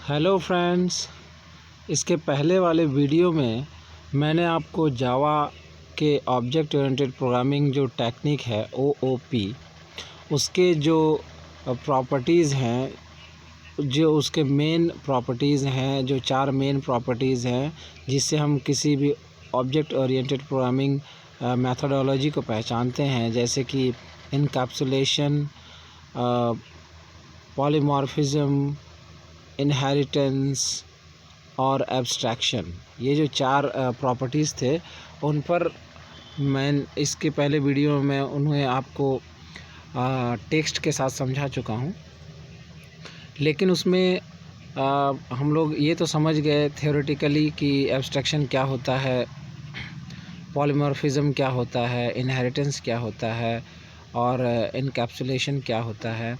Hello friends, इसके पहले वाले वीडियो में मैंने आपको जावा के ऑब्जेक्ट ओरिएंटेड प्रोग्रामिंग जो टेक्निक है OOP, उसके जो प्रॉपर्टीज़ हैं, जो उसके मेन प्रॉपर्टीज़ हैं, जो 4 मेन प्रॉपर्टीज़ हैं जिससे हम किसी भी ऑब्जेक्ट ओरिएंटेड प्रोग्रामिंग मेथोडोलॉजी को पहचानते हैं, जैसे कि इनकैप्सुलेशन, पॉलीमॉर्फिज्म, इनहेरिटेंस और एब्स्ट्रैक्शन। ये जो 4 प्रॉपर्टीज़ थे, उन पर मैं इसके पहले वीडियो में उन्हें आपको टेक्स्ट के साथ समझा चुका हूँ। लेकिन उसमें हम लोग ये तो समझ गए थ्योरेटिकली कि एब्स्ट्रैक्शन क्या होता है, पॉलीमॉर्फिज्म क्या होता है, इनहेरिटेंस क्या होता है और इनकैप्सुलेशन क्या होता है।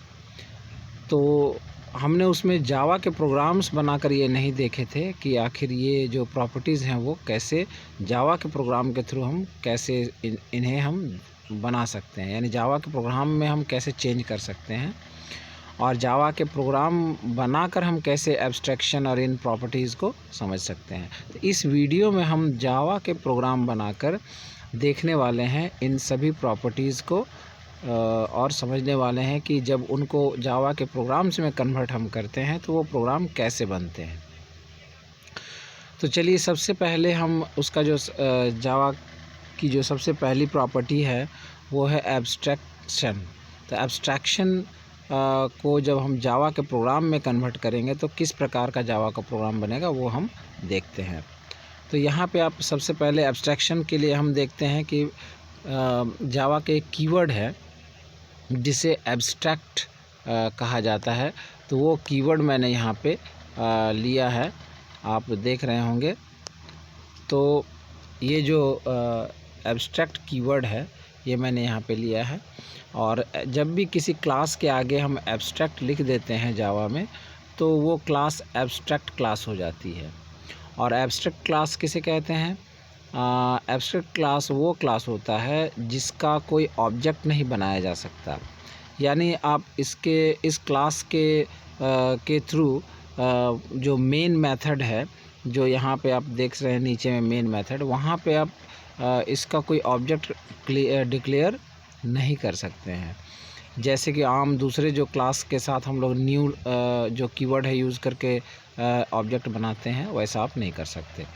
तो हमने उसमें जावा के प्रोग्राम्स बनाकर ये नहीं देखे थे कि आखिर ये जो प्रॉपर्टीज़ हैं वो कैसे जावा के प्रोग्राम के थ्रू हम कैसे इन्हें हम बना सकते हैं, यानी जावा के प्रोग्राम में हम कैसे चेंज कर सकते हैं और जावा के प्रोग्राम बनाकर हम कैसे एब्स्ट्रैक्शन और इन प्रॉपर्टीज़ को समझ सकते हैं। तो इस वीडियो में हम जावा के प्रोग्राम बनाकर देखने वाले हैं इन सभी प्रॉपर्टीज़ को और समझने वाले हैं कि जब उनको जावा के प्रोग्राम्स में कन्वर्ट हम करते हैं तो वो प्रोग्राम कैसे बनते हैं। तो चलिए, सबसे पहले हम उसका जो जावा की जो सबसे पहली प्रॉपर्टी है वो है एब्स्ट्रैक्शन। तो एब्स्ट्रैक्शन को जब हम जावा के प्रोग्राम में कन्वर्ट करेंगे तो किस प्रकार का जावा का प्रोग्राम बनेगा वो हम देखते हैं। तो यहाँ पे आप सबसे पहले एब्स्ट्रैक्शन के लिए हम देखते हैं कि जावा के एक कीवर्ड है जिसे एब्स्ट्रैक्ट कहा जाता है। तो वो कीवर्ड मैंने यहाँ पे लिया है, आप देख रहे होंगे। तो ये जो एब्स्ट्रैक्ट कीवर्ड है ये मैंने यहाँ पे लिया है, और जब भी किसी क्लास के आगे हम एब्स्ट्रैक्ट लिख देते हैं जावा में तो वो क्लास एब्स्ट्रैक्ट क्लास हो जाती है। और एब्स्ट्रैक्ट क्लास किसे कहते हैं? एब्स्ट्रैक्ट क्लास वो क्लास होता है जिसका कोई ऑब्जेक्ट नहीं बनाया जा सकता, यानी आप इस क्लास के थ्रू जो मेन मेथड है, जो यहाँ पे आप देख रहे हैं नीचे में मेन मेथड, वहाँ पे आप इसका कोई ऑब्जेक्ट डिक्लेयर नहीं कर सकते हैं। जैसे कि आम दूसरे जो क्लास के साथ हम लोग न्यू जो कीवर्ड है यूज़ करके ऑब्जेक्ट बनाते हैं, वैसा आप नहीं कर सकते।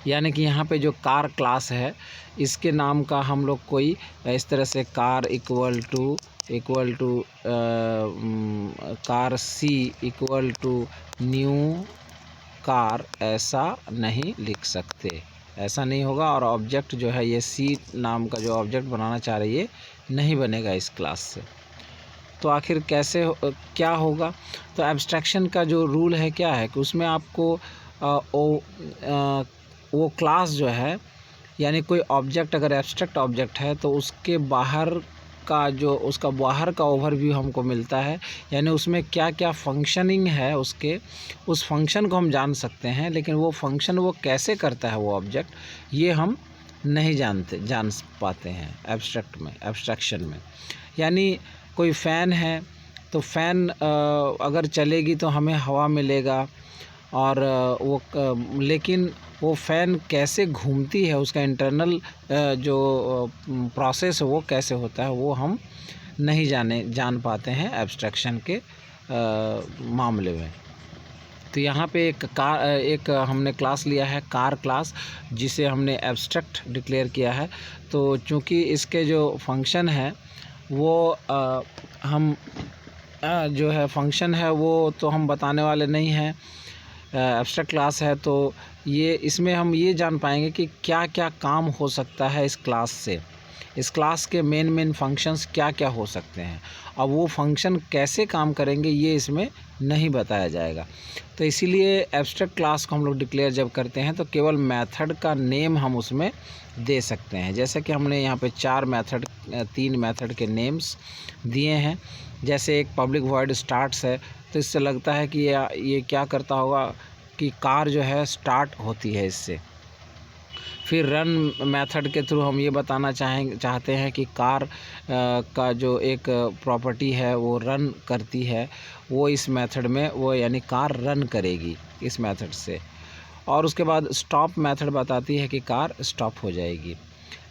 यानी कि यहाँ पे जो कार क्लास है, इसके नाम का हम लोग कोई इस तरह से car equal to car C equal to new car ऐसा नहीं लिख सकते, ऐसा नहीं होगा। और ऑब्जेक्ट जो है ये सी नाम का जो ऑब्जेक्ट बनाना चाह रही है नहीं बनेगा इस क्लास से। तो आखिर क्या होगा? तो एब्स्ट्रैक्शन का जो रूल है क्या है कि उसमें आपको वो क्लास जो है, यानी कोई ऑब्जेक्ट अगर एब्स्ट्रैक्ट ऑब्जेक्ट है तो उसके बाहर का ओवरव्यू हमको मिलता है, यानी उसमें क्या क्या फंक्शनिंग है उस फंक्शन को हम जान सकते हैं। लेकिन वो फंक्शन वो कैसे करता है वो ऑब्जेक्ट, ये हम नहीं जान पाते हैं एब्स्ट्रैक्शन में। यानी कोई फ़ैन है तो फ़ैन अगर चलेगी तो हमें हवा मिलेगा, और लेकिन वो फ़ैन कैसे घूमती है, उसका इंटरनल जो प्रोसेस है वो कैसे होता है, वो हम नहीं जान पाते हैं एब्स्ट्रैक्शन के मामले में। तो यहाँ पे एक हमने क्लास लिया है कार क्लास, जिसे हमने एब्स्ट्रैक्ट डिक्लेयर किया है। तो चूँकि इसके जो फंक्शन है वो जो है फंक्शन है वो तो हम बताने वाले नहीं हैं, एब्स्ट्रैक्ट क्लास है। तो इसमें हम ये जान पाएंगे कि क्या क्या काम हो सकता है इस क्लास से, इस क्लास के मेन फंक्शंस क्या क्या हो सकते हैं, और वो फंक्शन कैसे काम करेंगे ये इसमें नहीं बताया जाएगा। तो इसीलिए एब्स्ट्रैक्ट क्लास को हम लोग डिक्लेयर जब करते हैं तो केवल मेथड का नेम हम उसमें दे सकते हैं। जैसे कि हमने यहाँ पे 3 मेथड के नेम्स दिए हैं। जैसे एक पब्लिक वॉइड स्टार्ट्स है, तो इससे लगता है कि ये क्या करता होगा कि कार जो है स्टार्ट होती है इससे। फिर रन मेथड के थ्रू हम ये बताना चाहते हैं कि कार का जो एक प्रॉपर्टी है वो रन करती है, वो इस मेथड में वो यानी कार रन करेगी इस मेथड से। और उसके बाद स्टॉप मेथड बताती है कि कार स्टॉप हो जाएगी।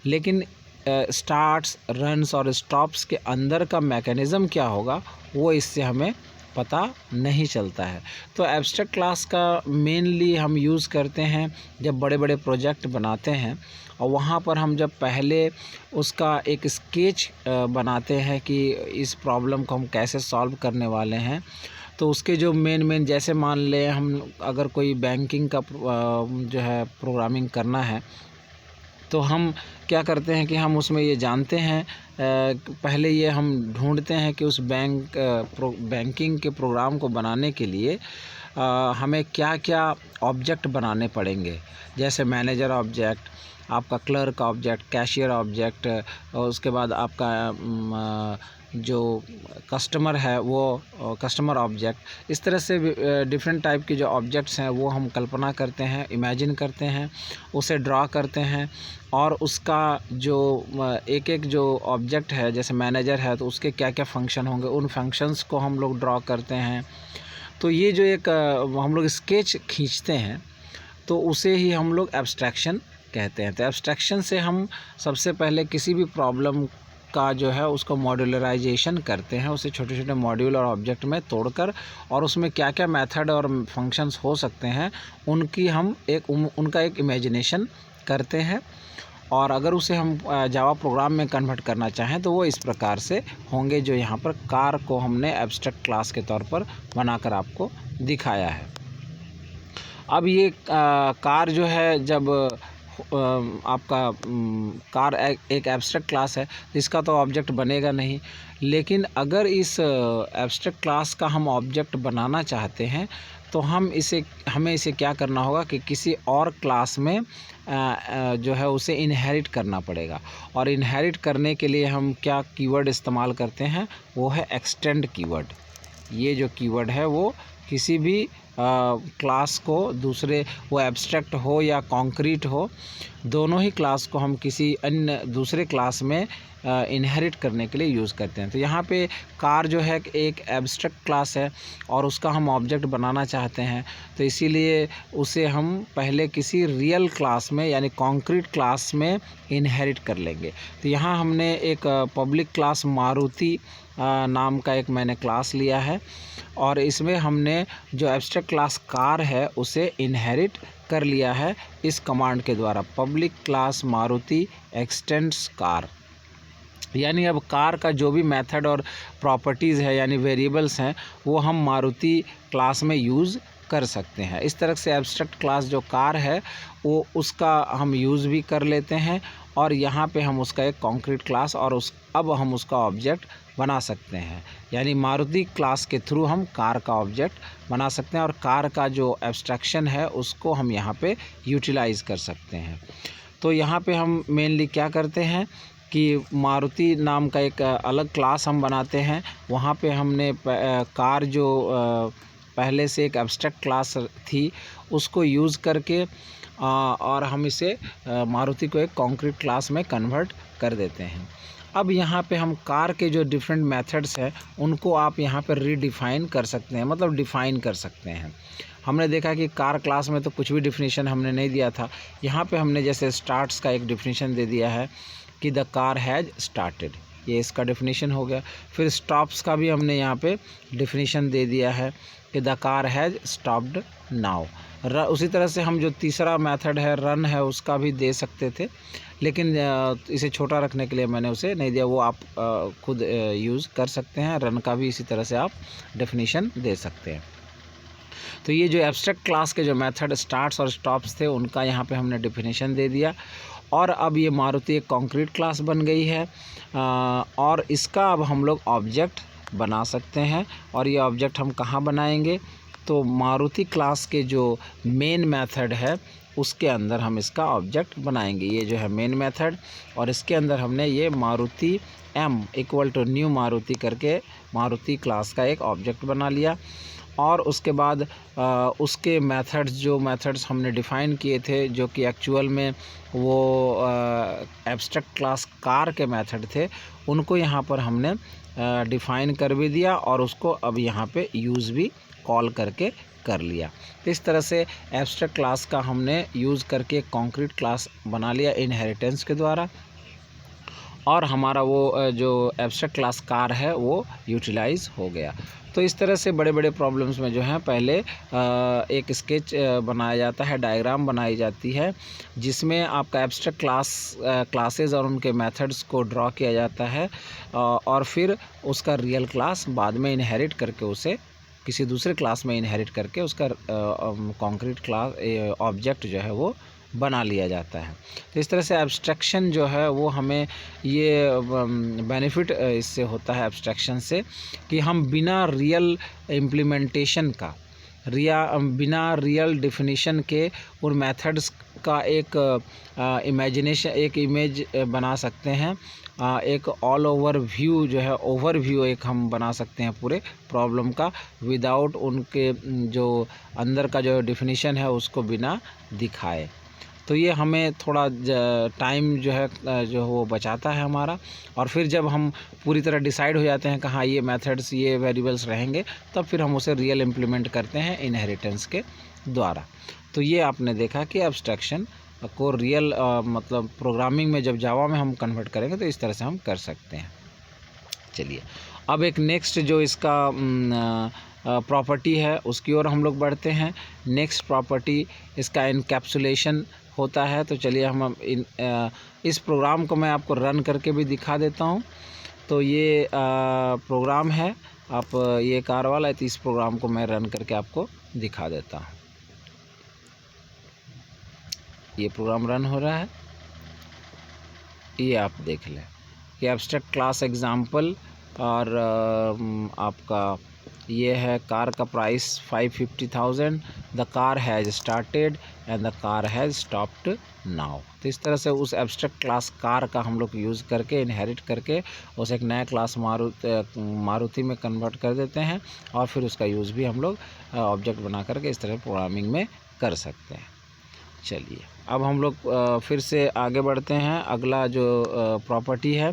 लेकिन स्टार्ट्स, रन्स और स्टॉप्स के अंदर का मैकेनिज़्म क्या होगा वो इससे हमें पता नहीं चलता है। तो एब्स्ट्रैक्ट क्लास का मेनली हम यूज़ करते हैं जब बड़े बड़े प्रोजेक्ट बनाते हैं, और वहाँ पर हम जब पहले उसका एक स्केच बनाते हैं कि इस प्रॉब्लम को हम कैसे सॉल्व करने वाले हैं। तो उसके जो मेन जैसे मान लें हम अगर कोई बैंकिंग का जो है प्रोग्रामिंग करना है, तो हम क्या करते हैं कि हम उसमें ये जानते हैं, पहले ये हम ढूंढते हैं कि उस बैंकिंग के प्रोग्राम को बनाने के लिए हमें क्या क्या ऑब्जेक्ट बनाने पड़ेंगे। जैसे मैनेजर ऑब्जेक्ट, आपका क्लर्क ऑब्जेक्ट, कैशियर ऑब्जेक्ट, और उसके बाद आपका जो कस्टमर है वो कस्टमर ऑब्जेक्ट। इस तरह से डिफरेंट टाइप के जो ऑब्जेक्ट्स हैं वो हम कल्पना करते हैं, इमेजिन करते हैं, उसे ड्रा करते हैं, और उसका जो एक एक जो ऑब्जेक्ट है जैसे मैनेजर है तो उसके क्या क्या फ़ंक्शन होंगे, उन फंक्शंस को हम लोग ड्रा करते हैं। तो ये जो एक हम लोग स्केच खींचते हैं तो उसे ही हम लोग एब्स्ट्रैक्शन कहते हैं। तो एब्स्ट्रैक्शन से हम सबसे पहले किसी भी प्रॉब्लम का जो है उसको मॉड्यूलराइजेशन करते हैं, उसे छोटे छोटे मॉड्यूल और ऑब्जेक्ट में तोड़कर, और उसमें क्या क्या मेथड और फंक्शंस हो सकते हैं उनकी हम उनका एक इमेजिनेशन करते हैं। और अगर उसे हम जावा प्रोग्राम में कन्वर्ट करना चाहें तो वो इस प्रकार से होंगे, जो यहाँ पर कार को हमने एब्स्ट्रैक्ट क्लास के तौर पर बनाकर आपको दिखाया है। अब ये कार जो है जब आपका कार एक एब्स्ट्रैक्ट क्लास है, इसका तो ऑब्जेक्ट बनेगा नहीं। लेकिन अगर इस एब्स्ट्रैक्ट क्लास का हम ऑब्जेक्ट बनाना चाहते हैं तो हमें इसे क्या करना होगा कि किसी और क्लास में जो है उसे इनहेरिट करना पड़ेगा। और इनहेरिट करने के लिए हम क्या कीवर्ड इस्तेमाल करते हैं, वो है एक्सटेंड कीवर्ड। ये जो कीवर्ड है वो किसी भी क्लास को दूसरे, वो एब्स्ट्रैक्ट हो या कॉन्क्रीट हो, दोनों ही क्लास को हम किसी अन्य दूसरे क्लास में इनहेरिट करने के लिए यूज़ करते हैं। तो यहाँ पे कार जो है एक एब्स्ट्रैक्ट क्लास है और उसका हम ऑब्जेक्ट बनाना चाहते हैं, तो इसीलिए उसे हम पहले किसी रियल क्लास में यानी कॉन्क्रीट क्लास में इनहेरिट कर लेंगे। तो यहाँ हमने एक पब्लिक क्लास मारुति नाम का एक मैंने क्लास लिया है, और इसमें हमने जो एब्स्ट्रैक्ट क्लास कार है उसे इनहेरिट कर लिया है इस कमांड के द्वारा, public class Maruti x tends car. यानी अब कार का जो भी मेथड और प्रॉपर्टीज़ है यानी वेरिएबल्स हैं वो हम मारुति क्लास में यूज़ कर सकते हैं। इस तरह से एब्स्ट्रैक्ट क्लास जो कार है वो उसका हम यूज़ भी कर लेते हैं, और यहाँ पे हम उसका एक कॉन्क्रीट क्लास और अब हम उसका ऑब्जेक्ट बना सकते हैं। यानी मारुति क्लास के थ्रू हम कार का ऑब्जेक्ट बना सकते हैं, और कार का जो एब्स्ट्रैक्शन है उसको हम यहाँ पे यूटिलाइज़ कर सकते हैं। तो यहाँ पे हम मेनली क्या करते हैं कि मारुति नाम का एक अलग क्लास हम बनाते हैं। वहाँ पे हमने कार जो पहले से एक एब्स्ट्रैक्ट क्लास थी उसको यूज़ करके और हम इसे मारुति को एक कॉन्क्रीट क्लास में कन्वर्ट कर देते हैं। अब यहाँ पे हम कार के जो डिफरेंट मेथड्स हैं उनको आप यहाँ पर रीडिफ़ाइन कर सकते हैं, मतलब डिफ़ाइन कर सकते हैं। हमने देखा कि कार क्लास में तो कुछ भी डिफिनीशन हमने नहीं दिया था, यहाँ पे हमने जैसे स्टार्ट्स का एक डिफिनीशन दे दिया है कि द कार हैज़ स्टार्टेड, ये इसका डिफिनीशन हो गया। फिर स्टॉप्स का भी हमने यहाँ पे डिफिनीशन दे दिया है कि the car has stopped now. उसी तरह से हम जो तीसरा मेथड है रन है उसका भी दे सकते थे, लेकिन इसे छोटा रखने के लिए मैंने उसे नहीं दिया, वो आप खुद यूज़ कर सकते हैं। रन का भी इसी तरह से आप डिफिनीशन दे सकते हैं। तो ये जो एब्स्ट्रैक्ट क्लास के जो मेथड स्टार्ट्स और स्टॉप्स थे उनका यहाँ पे हमने डिफिनीशन दे दिया, और अब ये मारुति एक कॉन्क्रीट क्लास बन गई है, और इसका अब हम लोग ऑब्जेक्ट बना सकते हैं। और ये ऑब्जेक्ट हम कहाँ बनाएंगे, तो मारुति क्लास के जो मेन मेथड है उसके अंदर हम इसका ऑब्जेक्ट बनाएंगे। ये जो है मेन मेथड, और इसके अंदर हमने ये मारुति m = न्यू मारुति करके मारुति क्लास का एक ऑब्जेक्ट बना लिया। और उसके बाद उसके मेथड्स हमने डिफ़ाइन किए थे, जो कि एक्चुअल में वो एब्स्ट्रैक्ट क्लास कार के मेथड थे, उनको यहाँ पर हमने डिफ़ाइन कर भी दिया और उसको अब यहाँ पे यूज़ भी कॉल करके कर लिया। तो इस तरह से एब्स्ट्रैक्ट क्लास का हमने यूज़ करके कॉन्क्रीट क्लास बना लिया इनहेरिटेंस के द्वारा, और हमारा वो जो एब्स्ट्रैक्ट क्लास कार है वो यूटिलाइज़ हो गया। तो इस तरह से बड़े बड़े प्रॉब्लम्स में जो है पहले एक स्केच बनाया जाता है, डायग्राम बनाई जाती है, जिसमें आपका एब्स्ट्रैक्ट क्लासेस और उनके मेथड्स को ड्रॉ किया जाता है, और फिर उसका रियल क्लास बाद में इनहेरिट करके उसे किसी दूसरे क्लास में इनहेरिट करके उसका कॉन्क्रीट क्लास ऑब्जेक्ट जो है वो बना लिया जाता है। तो इस तरह से एब्स्ट्रैक्शन जो है वो हमें ये बेनिफिट इससे होता है एब्स्ट्रैक्शन से, कि हम बिना रियल इम्प्लीमेंटेशन का, बिना रियल डेफिनेशन के उन मेथड्स का एक एक इमेज बना सकते हैं, एक ऑल ओवर व्यू जो है, ओवरव्यू एक हम बना सकते हैं पूरे प्रॉब्लम का, विदाउट उनके जो अंदर का जो डेफिनेशन है उसको बिना दिखाए। तो ये हमें थोड़ा टाइम जो है जो वो बचाता है हमारा, और फिर जब हम पूरी तरह डिसाइड हो जाते हैं कि हाँ ये मेथड्स ये वेरिएबल्स रहेंगे, तब फिर हम उसे रियल इम्प्लीमेंट करते हैं इनहेरिटेंस के द्वारा। तो ये आपने देखा कि एब्स्ट्रैक्शन को रियल मतलब प्रोग्रामिंग में जब जावा में हम कन्वर्ट करेंगे तो इस तरह से हम कर सकते हैं। चलिए अब एक नेक्स्ट जो इसका प्रॉपर्टी है उसकी ओर हम लोग बढ़ते हैं। नेक्स्ट प्रॉपर्टी इसका इनकैप्सुलेशन होता है। तो चलिए हम इस प्रोग्राम को मैं आपको रन करके भी दिखा देता हूं। तो ये प्रोग्राम है, आप ये कार वाला है, तो इस प्रोग्राम को मैं रन करके आपको दिखा देता हूं। ये प्रोग्राम रन हो रहा है, ये आप देख लें कि एब्स्ट्रैक्ट क्लास एग्जाम्पल, और आपका ये है कार का price 550,000, the car has started and the car has stopped now. तो इस तरह से उस एब्स्ट्रैक्ट क्लास कार का हम लोग यूज़ करके इनहेरिट करके उसे एक नया क्लास मारुति में कन्वर्ट कर देते हैं, और फिर उसका यूज़ भी हम लोग ऑब्जेक्ट बना करके इस तरह प्रोग्रामिंग में कर सकते हैं। चलिए अब हम लोग फिर से आगे बढ़ते हैं। अगला जो प्रॉपर्टी है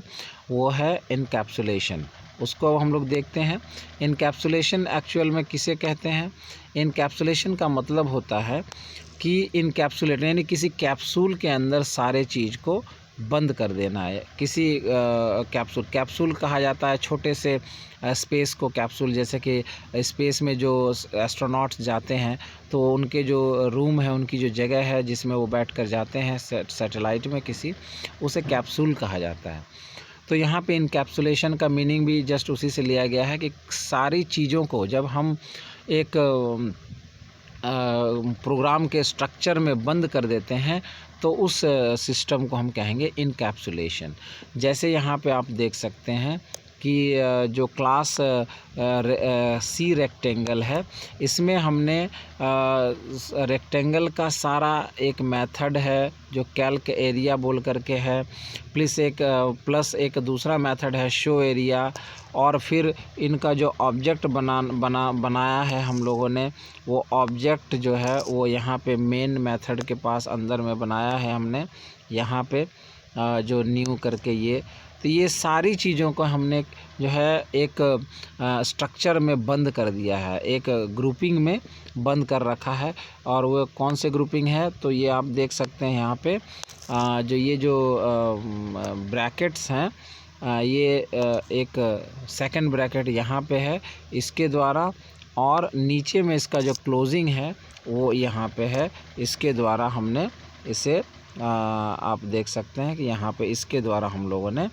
वो है इनकैप्सुलेशन, उसको हम लोग देखते हैं। इनकैप्सुलेशन एक्चुअल में किसे कहते हैं? इनकैप्सुलेशन का मतलब होता है कि इनकैप्सुलेट यानी किसी कैप्सूल के अंदर सारे चीज़ को बंद कर देना है। किसी कैप्सूल कहा जाता है छोटे से स्पेस को कैप्सूल, जैसे कि स्पेस में जो एस्ट्रोनॉट्स जाते हैं तो उनके जो रूम है, उनकी जो जगह है जिसमें वो बैठ कर जाते हैं सैटेलाइट में किसी, उसे कैप्सूल कहा जाता है। तो यहाँ पे इनकैप्सुलेशन का मीनिंग भी जस्ट उसी से लिया गया है कि सारी चीज़ों को जब हम एक प्रोग्राम के स्ट्रक्चर में बंद कर देते हैं तो उस सिस्टम को हम कहेंगे इनकैप्सुलेशन। जैसे यहाँ पे आप देख सकते हैं कि जो क्लास सी रेक्टेंगल है, इसमें हमने रेक्टेंगल का सारा एक मेथड है जो कैल्क एरिया बोल करके है, प्लस एक दूसरा मेथड है शो एरिया, और फिर इनका जो ऑब्जेक्ट बनाया है हम लोगों ने, वो ऑब्जेक्ट जो है वो यहाँ पे मेन मेथड के पास अंदर में बनाया है हमने, यहाँ पे जो न्यू करके ये। तो ये सारी चीज़ों को हमने जो है एक स्ट्रक्चर में बंद कर दिया है, एक ग्रुपिंग में बंद कर रखा है। और वो कौन से ग्रुपिंग है? तो ये आप देख सकते हैं यहाँ पे जो ब्रैकेट्स हैं, ये एक सेकंड ब्रैकेट यहाँ पे है इसके द्वारा, और नीचे में इसका जो क्लोजिंग है वो यहाँ पे है, इसके द्वारा हमने इसे आप देख सकते हैं कि यहाँ पे इसके द्वारा हम लोगों ने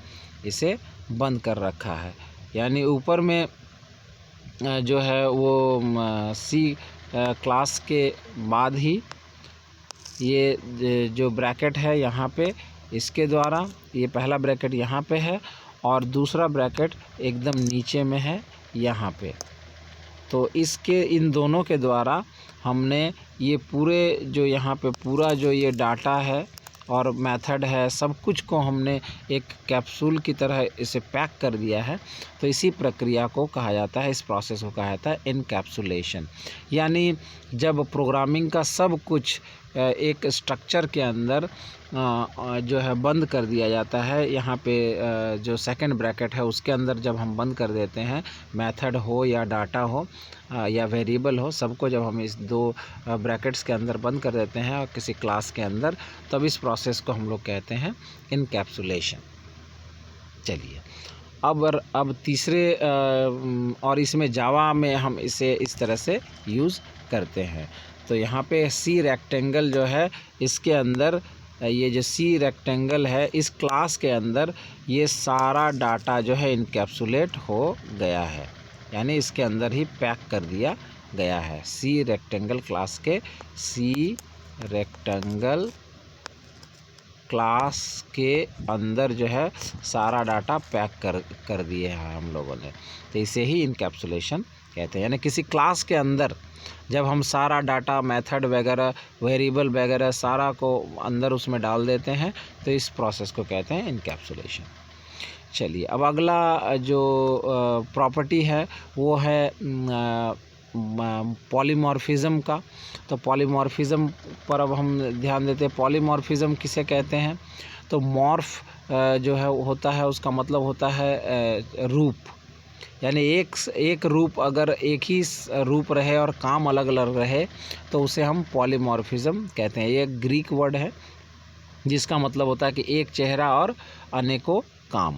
इसे बंद कर रखा है। यानी ऊपर में जो है वो सी क्लास के बाद ही ये जो ब्रैकेट है यहाँ पे, इसके द्वारा ये पहला ब्रैकेट यहाँ पे है और दूसरा ब्रैकेट एकदम नीचे में है यहाँ पे। तो इन दोनों के द्वारा हमने ये पूरे जो यहाँ पे पूरा जो ये डाटा है और मेथड है, सब कुछ को हमने एक कैप्सूल की तरह इसे पैक कर दिया है। तो इसी प्रक्रिया को कहा जाता है, इस प्रोसेस को कहा जाता है इनकैप्सुलेशन। यानी जब प्रोग्रामिंग का सब कुछ एक स्ट्रक्चर के अंदर जो है बंद कर दिया जाता है, यहाँ पे जो सेकंड ब्रैकेट है उसके अंदर जब हम बंद कर देते हैं, मेथड हो या डाटा हो या वेरिएबल हो, सबको जब हम इस दो ब्रैकेट्स के अंदर बंद कर देते हैं और किसी क्लास के अंदर, तब इस प्रोसेस को हम लोग कहते हैं इनकैप्सुलेशन। चलिए अब तीसरे और इसमें जावा में हम इसे इस तरह से यूज़ करते हैं। तो यहाँ पे सी रेक्टेंगल जो है, इसके अंदर ये जो सी रेक्टेंगल है, इस क्लास के अंदर ये सारा डाटा जो है इनकैप्सुलेट हो गया है, यानी इसके अंदर ही पैक कर दिया गया है। सी रेक्टेंगल क्लास के सी रेक्टेंगल क्लास के अंदर जो है सारा डाटा पैक कर दिए हैं हम लोगों ने। तो इसे ही इनकैप्सुलेशन कहते हैं। यानी किसी क्लास के अंदर जब हम सारा डाटा, मेथड वगैरह, वेरिएबल वगैरह सारा को अंदर उसमें डाल देते हैं, तो इस प्रोसेस को कहते हैं इनकैप्सुलेशन। चलिए अब अगला जो प्रॉपर्टी है वो है पॉलीमॉर्फिज्म का। तो पॉलीमॉर्फिज्म पर अब हम ध्यान देते हैं। पॉलीमॉर्फिज्म किसे कहते हैं? तो मॉर्फ जो है होता है, उसका मतलब होता है रूप, यानी एक रूप अगर एक ही रूप रहे और काम अलग अलग रहे तो उसे हम पॉलीमॉर्फिज्म कहते हैं। ये एक ग्रीक वर्ड है जिसका मतलब होता है कि एक चेहरा और अनेकों काम।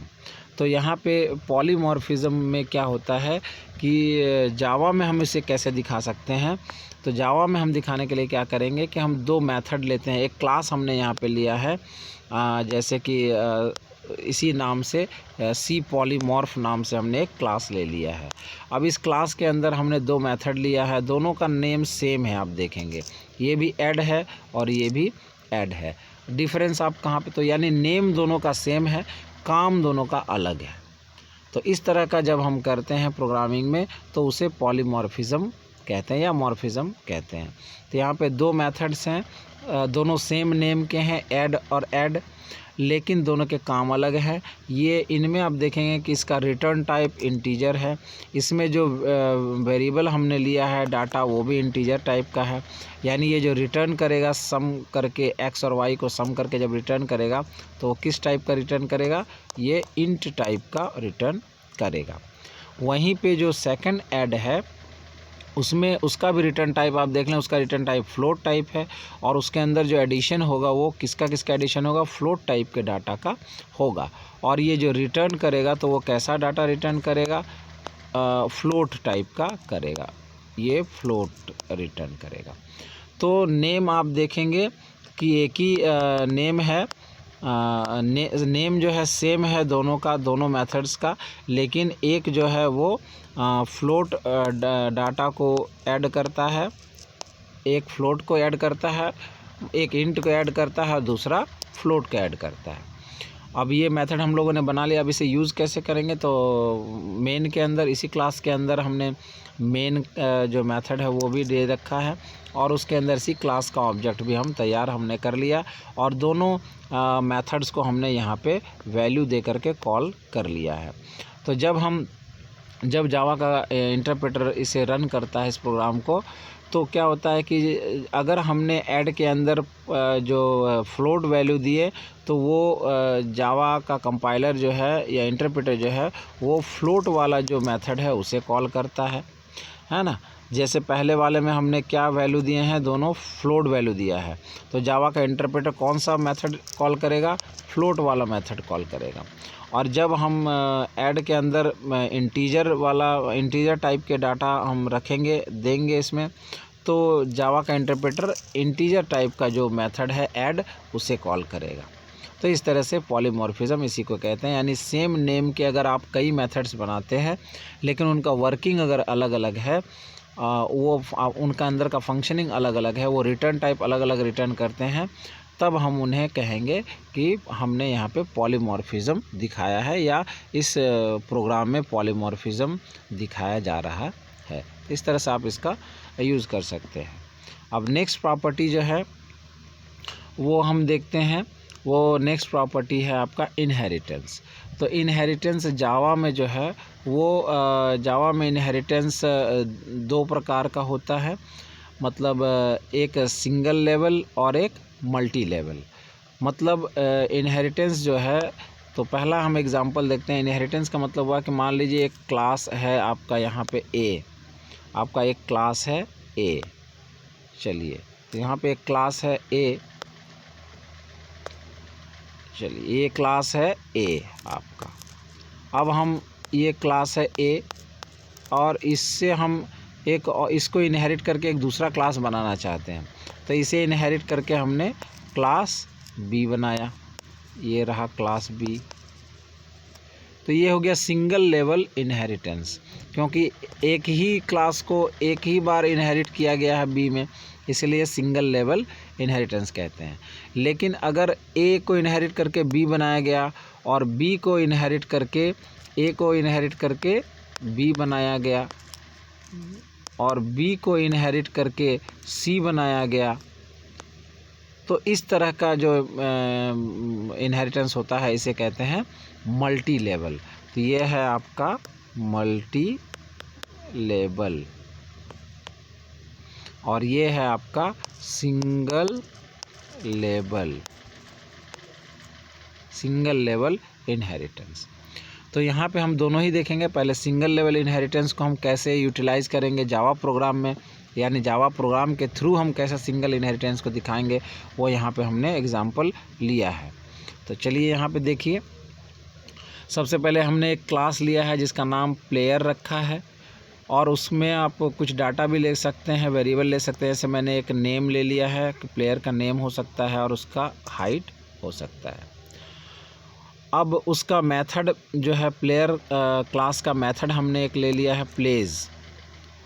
तो यहाँ पे पॉलीमॉर्फिज्म में क्या होता है कि जावा में हम इसे कैसे दिखा सकते हैं? तो जावा में हम दिखाने के लिए क्या करेंगे कि हम दो मेथड लेते हैं। एक क्लास हमने यहाँ पे लिया है, जैसे कि इसी नाम से सी पॉलीमॉर्फ नाम से हमने एक क्लास ले लिया है। अब इस क्लास के अंदर हमने दो मेथड लिया है, दोनों का नेम सेम है। आप देखेंगे ये भी ऐड है और ये भी ऐड है। डिफरेंस आप कहाँ पे? तो यानी नेम दोनों का सेम है, काम दोनों का अलग है। तो इस तरह का जब हम करते हैं प्रोग्रामिंग में तो उसे पॉलीमॉर्फिज्म कहते हैं या मॉर्फिज्म कहते हैं। तो यहाँ पे दो मेथड्स हैं, दोनों सेम नेम के हैं, ऐड और ऐड, लेकिन दोनों के काम अलग है। ये इनमें आप देखेंगे कि इसका रिटर्न टाइप इंटीजर है, इसमें जो वेरिएबल हमने लिया है डाटा वो भी इंटीजर टाइप का है। यानी ये जो रिटर्न करेगा सम करके, एक्स और वाई को सम करके जब रिटर्न करेगा तो वो किस टाइप का रिटर्न करेगा? ये इंट टाइप का रिटर्न करेगा। वहीं पे जो सेकंड ऐड है उसमें उसका भी रिटर्न टाइप आप देख लें, उसका रिटर्न टाइप फ्लोट टाइप है और उसके अंदर जो एडिशन होगा वो किसका एडिशन होगा? फ्लोट टाइप के डाटा का होगा। और ये जो रिटर्न करेगा तो वो कैसा डाटा रिटर्न करेगा? फ्लोट टाइप का करेगा, ये फ्लोट रिटर्न करेगा। तो नेम आप देखेंगे कि एक ही नेम है, नेम जो है सेम है दोनों का, दोनों मेथड्स का, लेकिन एक जो है वो फ्लोट डाटा को ऐड करता है, एक फ्लोट को ऐड करता है, एक इंट को ऐड करता है और दूसरा फ्लोट को ऐड करता है। अब ये मेथड हम लोगों ने बना लिया। अब इसे यूज़ कैसे करेंगे? तो मेन के अंदर, इसी क्लास के अंदर हमने मेन जो मेथड है वो भी दे रखा है और उसके अंदर इसी क्लास का ऑब्जेक्ट भी हम तैयार हमने कर लिया और दोनों मेथड्स को हमने यहाँ पे वैल्यू दे करके कॉल कर लिया है। तो जब जावा का इंटरप्रेटर इसे रन करता है इस प्रोग्राम को, तो क्या होता है कि अगर हमने ऐड के अंदर जो फ्लोट वैल्यू दिए तो वो जावा का कंपाइलर जो है या इंटरप्रेटर जो है वो फ्लोट वाला जो मेथड है उसे कॉल करता है ना। जैसे पहले वाले में हमने क्या वैल्यू दिए हैं? दोनों फ्लोट वैल्यू दिया है। तो जावा का इंटरप्रेटर कौन सा मेथड कॉल करेगा? फ्लोट वाला मेथड कॉल करेगा। और जब हम ऐड के अंदर इंटीजर टाइप के डाटा हम रखेंगे, देंगे इसमें, तो जावा का इंटरप्रेटर इंटीजर टाइप का जो मेथड है ऐड, उसे कॉल करेगा। तो इस तरह से पॉलीमॉर्फिज्म इसी को कहते हैं। यानी सेम नेम के अगर आप कई मेथड्स बनाते हैं लेकिन उनका वर्किंग अगर अलग अलग है, वो उनका अंदर का फंक्शनिंग अलग अलग है, वो रिटर्न टाइप अलग अलग रिटर्न करते हैं, तब हम उन्हें कहेंगे कि हमने यहाँ पे पॉलीमॉर्फिज्म दिखाया है या इस प्रोग्राम में पॉलीमॉर्फिज्म दिखाया जा रहा है। इस तरह से आप इसका यूज़ कर सकते हैं। अब नेक्स्ट प्रॉपर्टी जो है वो हम देखते हैं वो नेक्स्ट प्रॉपर्टी है आपका इनहेरिटेंस। तो इनहेरिटेंस जावा में जो है वो जावा में इनहेरिटेंस दो प्रकार का होता है, मतलब एक सिंगल लेवल और एक मल्टी लेवल। मतलब इनहेरिटेंस जो है, तो पहला हम एग्जांपल देखते हैं। इनहेरिटेंस का मतलब हुआ कि मान लीजिए एक क्लास है आपका यहाँ पे ए, आपका एक क्लास है ए। चलिए, तो यहाँ पे एक क्लास है ए, चलिए ये क्लास है ए आपका। अब हम ये क्लास है ए और इससे हम एक इसको इनहेरिट करके एक दूसरा क्लास बनाना चाहते हैं। तो इसे इनहेरिट करके हमने क्लास बी बनाया, ये रहा क्लास बी। तो ये हो गया सिंगल लेवल इनहेरिटेंस, क्योंकि एक ही क्लास को एक ही बार इनहेरिट किया गया है बी में, इसलिए सिंगल लेवल इनहेरिटेंस कहते हैं। लेकिन अगर ए को इनहेरिट करके बी बनाया गया और बी को इनहेरिट करके ए को इनहेरिट करके बी बनाया गया और बी को इनहेरिट करके सी बनाया गया, तो इस तरह का जो इनहेरिटेंस होता है इसे कहते हैं मल्टी लेवल। तो ये है आपका मल्टी लेवल और ये है आपका सिंगल लेवल इनहेरिटेंस। तो यहाँ पे हम दोनों ही देखेंगे। पहले सिंगल लेवल इनहेरिटेंस को हम कैसे यूटिलाइज़ करेंगे जावा प्रोग्राम में, यानी जावा प्रोग्राम के थ्रू हम कैसे सिंगल इनहेरिटेंस को दिखाएंगे, वो यहाँ पे हमने एग्जांपल लिया है। तो चलिए यहाँ पे देखिए, सबसे पहले हमने एक क्लास लिया है जिसका नाम प्लेयर रखा है और उसमें आप कुछ डाटा भी ले सकते हैं, वेरिएबल ले सकते हैं। जैसे मैंने एक नेम ले लिया है कि प्लेयर का नेम हो सकता है और उसका हाइट हो सकता है। अब उसका मेथड जो है प्लेयर क्लास का मेथड हमने एक ले लिया है प्लेज,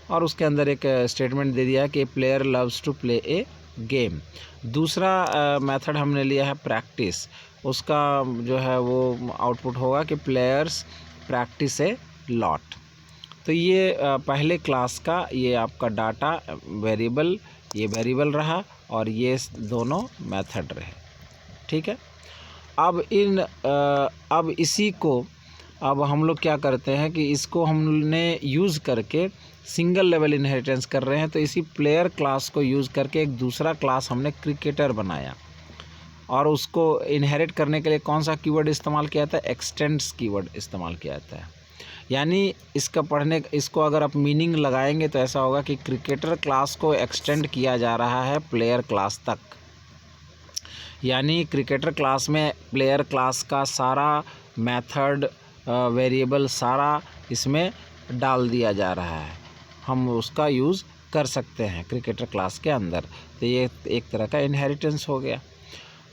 और उसके अंदर एक स्टेटमेंट दे दिया है कि player loves to play a game. दूसरा मेथड हमने लिया है प्रैक्टिस, उसका जो है वो आउटपुट होगा कि प्लेयर्स प्रैक्टिस ए लॉट। तो ये पहले क्लास का ये आपका डाटा वेरिएबल, ये वेरिएबल रहा और ये दोनों मेथड रहे, ठीक है। अब इसी को अब हम लोग क्या करते हैं कि इसको हमने यूज़ करके सिंगल लेवल इनहेरिटेंस कर रहे हैं। तो इसी प्लेयर क्लास को यूज़ करके एक दूसरा क्लास हमने क्रिकेटर बनाया और उसको इनहेरिट करने के लिए कौन सा कीवर्ड इस्तेमाल किया जाता है, एक्सटेंड्स कीवर्ड इस्तेमाल किया जाता है। यानी इसको अगर आप मीनिंग लगाएंगे तो ऐसा होगा कि क्रिकेटर क्लास को एक्सटेंड किया जा रहा है प्लेयर क्लास तक, यानी क्रिकेटर क्लास में प्लेयर क्लास का सारा मेथड वेरिएबल सारा इसमें डाल दिया जा रहा है, हम उसका यूज़ कर सकते हैं क्रिकेटर क्लास के अंदर। तो ये एक तरह का इनहेरिटेंस हो गया।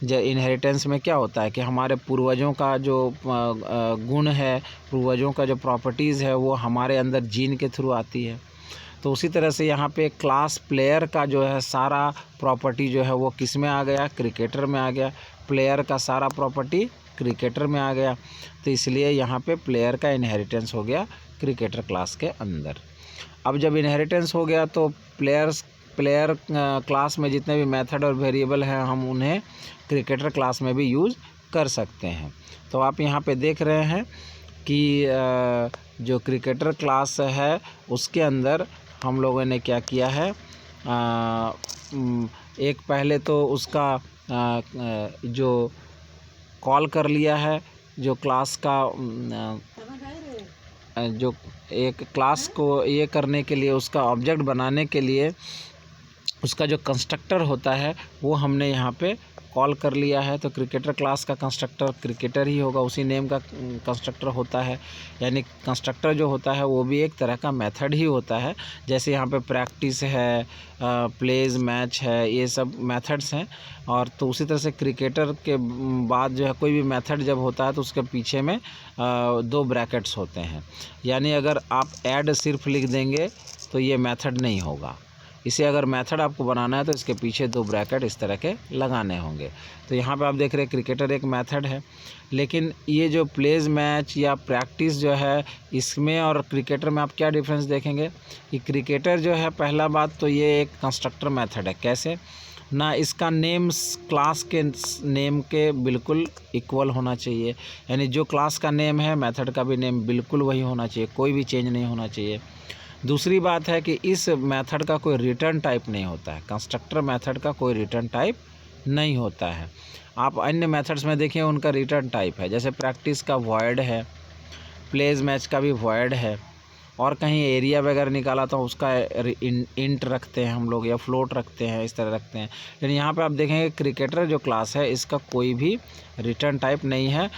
इनहेरिटेंस में क्या होता है कि हमारे पूर्वजों का जो गुण है, पूर्वजों का जो प्रॉपर्टीज़ है वो हमारे अंदर जीन के थ्रू आती है। तो उसी तरह से यहाँ पे क्लास प्लेयर का जो है सारा प्रॉपर्टी जो है वो किस में आ गया, क्रिकेटर में आ गया। प्लेयर का सारा प्रॉपर्टी क्रिकेटर में आ गया, तो इसलिए यहाँ पे प्लेयर का इनहेरिटेंस हो गया क्रिकेटर क्लास के अंदर। अब जब इनहेरिटेंस हो गया तो प्लेयर क्लास में जितने भी मेथड और वेरिएबल हैं हम उन्हें क्रिकेटर क्लास में भी यूज़ कर सकते हैं। तो आप यहाँ पे देख रहे हैं कि जो क्रिकेटर क्लास है उसके अंदर हम लोगों ने क्या किया है, एक पहले तो उसका जो कॉल कर लिया है, जो क्लास का जो एक क्लास को ये करने के लिए, उसका ऑब्जेक्ट बनाने के लिए उसका जो कंस्ट्रक्टर होता है वो हमने यहाँ पे कॉल कर लिया है। तो क्रिकेटर क्लास का कंस्ट्रक्टर क्रिकेटर ही होगा, उसी नेम का कंस्ट्रक्टर होता है। यानी कंस्ट्रक्टर जो होता है वो भी एक तरह का मेथड ही होता है। जैसे यहाँ पे प्रैक्टिस है, प्लेज, मैच है, ये सब मेथड्स हैं। और तो उसी तरह से क्रिकेटर के बाद जो है कोई भी मेथड जब होता है तो उसके पीछे में 2 ब्रैकेट्स होते हैं। यानी अगर आप ऐड सिर्फ लिख देंगे तो ये मेथड नहीं होगा। इसे अगर मेथड आपको बनाना है तो इसके पीछे 2 ब्रैकेट इस तरह के लगाने होंगे। तो यहाँ पे आप देख रहे हैं क्रिकेटर एक मेथड है, लेकिन ये जो प्लेज, मैच या प्रैक्टिस जो है इसमें और क्रिकेटर में आप क्या डिफरेंस देखेंगे कि क्रिकेटर जो है, पहला बात तो ये एक कंस्ट्रक्टर मेथड है। कैसे, ना इसका नेम क्लास के नेम के बिल्कुल इक्वल होना चाहिए, यानी जो क्लास का नेम है मेथड का भी नेम बिल्कुल वही होना चाहिए, कोई भी चेंज नहीं होना चाहिए। दूसरी बात है कि इस मेथड का कोई रिटर्न टाइप नहीं होता है, कंस्ट्रक्टर मेथड का कोई रिटर्न टाइप नहीं होता है। आप अन्य मेथड्स में देखिए उनका रिटर्न टाइप है, जैसे प्रैक्टिस का वॉइड है, प्लेज मैच का भी वॉइड है, और कहीं एरिया वगैरह निकाला तो उसका इंट रखते हैं हम लोग, या फ्लोट रखते हैं, इस तरह रखते हैं। लेकिन यहाँ पे आप देखेंगे क्रिकेटर जो क्लास है इसका कोई भी रिटर्न टाइप नहीं है,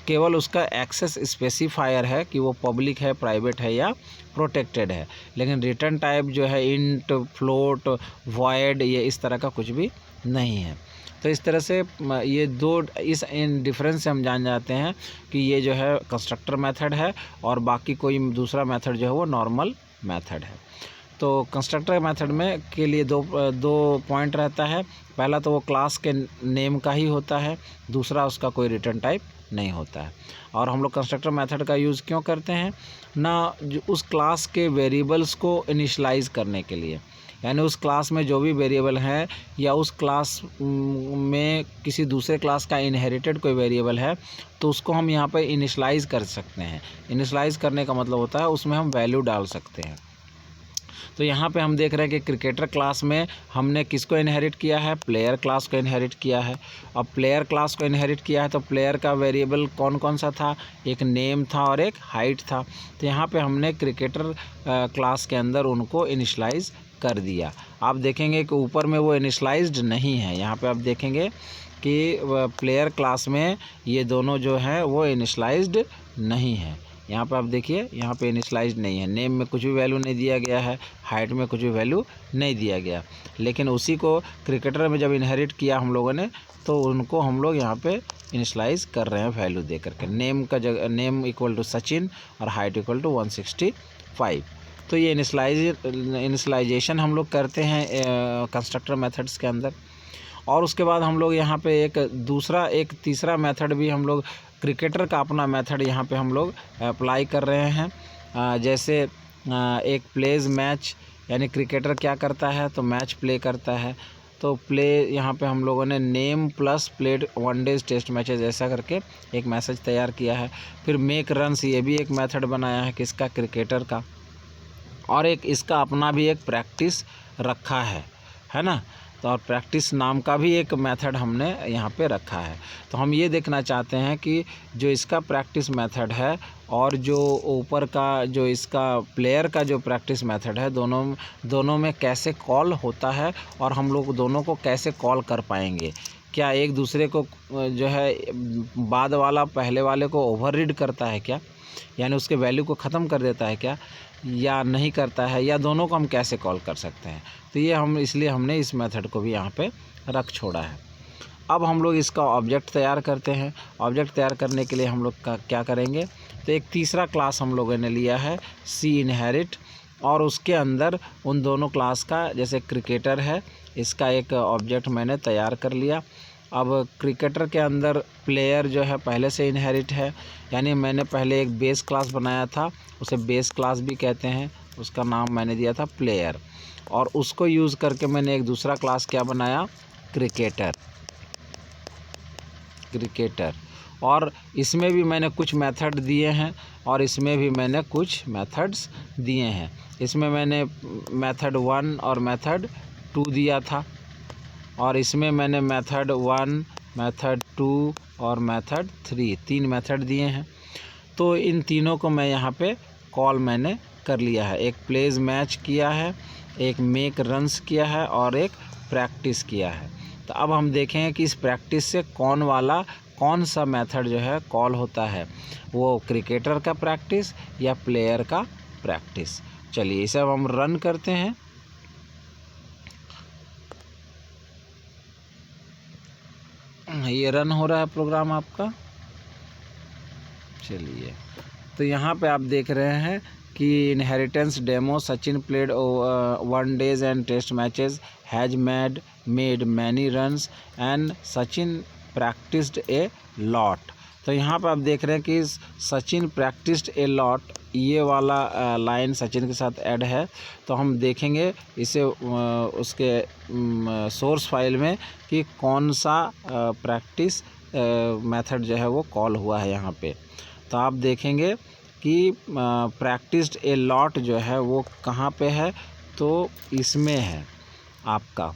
केवल उसका एक्सेस स्पेसिफायर है कि वो पब्लिक है, प्राइवेट है या प्रोटेक्टेड है। लेकिन रिटर्न टाइप जो है इंट, फ्लोट, वॉइड, ये इस तरह का कुछ भी नहीं है। तो इस तरह से ये दो इस इन डिफरेंस से हम जान जाते हैं कि ये जो है कंस्ट्रक्टर मेथड है और बाकी कोई दूसरा मेथड जो है वो नॉर्मल मेथड है। तो कंस्ट्रक्टर मेथड में के लिए दो पॉइंट रहता है। पहला तो वो क्लास के नेम का ही होता है, दूसरा उसका कोई रिटर्न टाइप नहीं होता है। और हम लोग कंस्ट्रक्टर मेथड का यूज़ क्यों करते हैं ना, उस क्लास के वेरिएबल्स को इनिशियलाइज करने के लिए, यानी उस क्लास में जो भी वेरिएबल है या उस क्लास में किसी दूसरे क्लास का इनहेरिटेड कोई वेरिएबल है तो उसको हम यहाँ पे इनिशियलाइज़ कर सकते हैं। इनिशियलाइज़ करने का मतलब होता है उसमें हम वैल्यू डाल सकते हैं। तो यहाँ पे हम देख रहे हैं कि क्रिकेटर क्लास में हमने किसको इनहेरिट किया है, प्लेयर क्लास को इनहेरिट किया है। अब प्लेयर क्लास को इनहेरिट किया है तो प्लेयर का वेरिएबल कौन कौन सा था, एक नेम था और एक हाइट था। तो यहाँ पे हमने क्रिकेटर क्लास के अंदर उनको इनिशलाइज कर दिया। आप देखेंगे कि ऊपर में वो इनिशलाइज्ड नहीं है, यहाँ पे आप देखेंगे कि प्लेयर क्लास में ये दोनों जो हैं वो इनिशलाइज्ड नहीं है। यहाँ पे आप देखिए, यहाँ पे इनिशलाइज्ड नहीं है, नेम में कुछ भी वैल्यू नहीं दिया गया है, हाइट में कुछ भी वैल्यू नहीं दिया गया। लेकिन उसी को क्रिकेटर में जब इनहेरिट किया हम लोगों ने तो उनको हम लोग यहाँ पे इनिशलाइज कर रहे हैं वैल्यू दे करके। नेम का जगह नेम इक्वल टू सचिन और हाइट इक्वल टू 165। तो ये इनिशलाइजेशन हम लोग करते हैं कंस्ट्रक्टर मेथड्स के अंदर। और उसके बाद हम लोग यहाँ पे एक तीसरा मेथड भी हम लोग क्रिकेटर का अपना मेथड यहाँ पे हम लोग अप्लाई कर रहे हैं। जैसे एक प्लेज मैच, यानी क्रिकेटर क्या करता है तो मैच प्ले करता है, तो प्ले यहाँ पे हम लोगों ने name plus played one days test matches ऐसा करके एक मैसेज तैयार किया है। फिर मेक रन्स, ये भी एक मेथड बनाया है किसका, क्रिकेटर का। और एक इसका अपना भी एक प्रैक्टिस रखा है ना। तो और प्रैक्टिस नाम का भी एक मेथड हमने यहाँ पे रखा है। तो हम ये देखना चाहते हैं कि जो इसका प्रैक्टिस मेथड है और जो ऊपर का जो इसका प्लेयर का जो प्रैक्टिस मेथड है, दोनों में कैसे कॉल होता है और हम लोग दोनों को कैसे कॉल कर पाएंगे। क्या एक दूसरे को जो है बाद वाला पहले वाले को ओवररीड करता है क्या, यानी उसके वैल्यू को ख़त्म कर देता है क्या, या नहीं करता है, या दोनों को हम कैसे कॉल कर सकते हैं। तो ये इसलिए हमने इस मेथड को भी यहाँ पे रख छोड़ा है। अब हम लोग इसका ऑब्जेक्ट तैयार करते हैं। ऑब्जेक्ट तैयार करने के लिए हम लोग क्या करेंगे, तो एक तीसरा क्लास हम लोगों ने लिया है सी इनहेरिट, और उसके अंदर उन दोनों क्लास का, जैसे क्रिकेटर है इसका एक ऑब्जेक्ट मैंने तैयार कर लिया। अब क्रिकेटर के अंदर प्लेयर जो है पहले से इनहेरिट है, यानी मैंने पहले एक बेस क्लास बनाया था, उसे बेस क्लास भी कहते हैं, उसका नाम मैंने दिया था प्लेयर, और उसको यूज़ करके मैंने एक दूसरा क्लास क्या बनाया, क्रिकेटर। और इसमें भी मैंने कुछ मेथड दिए हैं और इसमें भी मैंने कुछ मेथड्स दिए हैं। इसमें मैंने मेथड 1 और मेथड 2 दिया था, और इसमें मैंने मेथड 1, मेथड 2 और मेथड 3, 3 मेथड दिए हैं। तो इन तीनों को मैं यहाँ पे कॉल मैंने कर लिया है। एक प्लेज मैच किया है, एक मेक रन्स किया है और एक प्रैक्टिस किया है। तो अब हम देखेंगे कि इस प्रैक्टिस से कौन सा मेथड जो है कॉल होता है, वो क्रिकेटर का प्रैक्टिस या प्लेयर का प्रैक्टिस। चलिए इसे अब हम रन करते हैं। ये रन हो रहा है प्रोग्राम आपका। चलिए, तो यहाँ पे आप देख रहे हैं कि inheritance demo Sachin played 1 days and test matches, has made many runs and Sachin practised a lot. तो यहाँ पे आप देख रहे हैं कि सचिन प्रैक्टिस्ड ए लॉट, ये वाला लाइन सचिन के साथ ऐड है। तो हम देखेंगे इसे उसके सोर्स फाइल में कि कौन सा प्रैक्टिस मेथड जो है वो कॉल हुआ है यहाँ पे। तो आप देखेंगे कि प्रैक्टिस्ड ए लॉट जो है वो कहाँ पे है, तो इसमें है आपका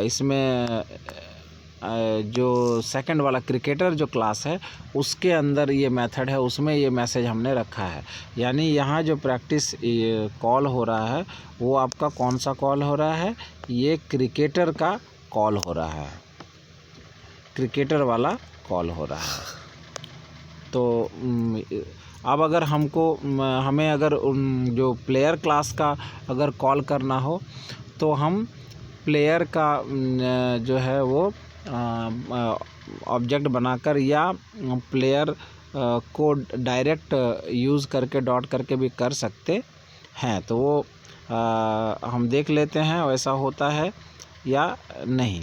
इसमें जो सेकंड वाला क्रिकेटर जो क्लास है उसके अंदर ये मेथड है, उसमें ये मैसेज हमने रखा है। यानी यहाँ जो प्रैक्टिस कॉल हो रहा है वो आपका कौन सा कॉल हो रहा है, ये क्रिकेटर का कॉल हो रहा है, क्रिकेटर वाला कॉल हो रहा है। तो अब अगर हमें अगर जो प्लेयर क्लास का अगर कॉल करना हो तो हम प्लेयर का जो है वो ऑब्जेक्ट बनाकर या प्लेयर को डायरेक्ट यूज़ करके डॉट करके भी कर सकते हैं। तो वो हम देख लेते हैं वैसा होता है या नहीं।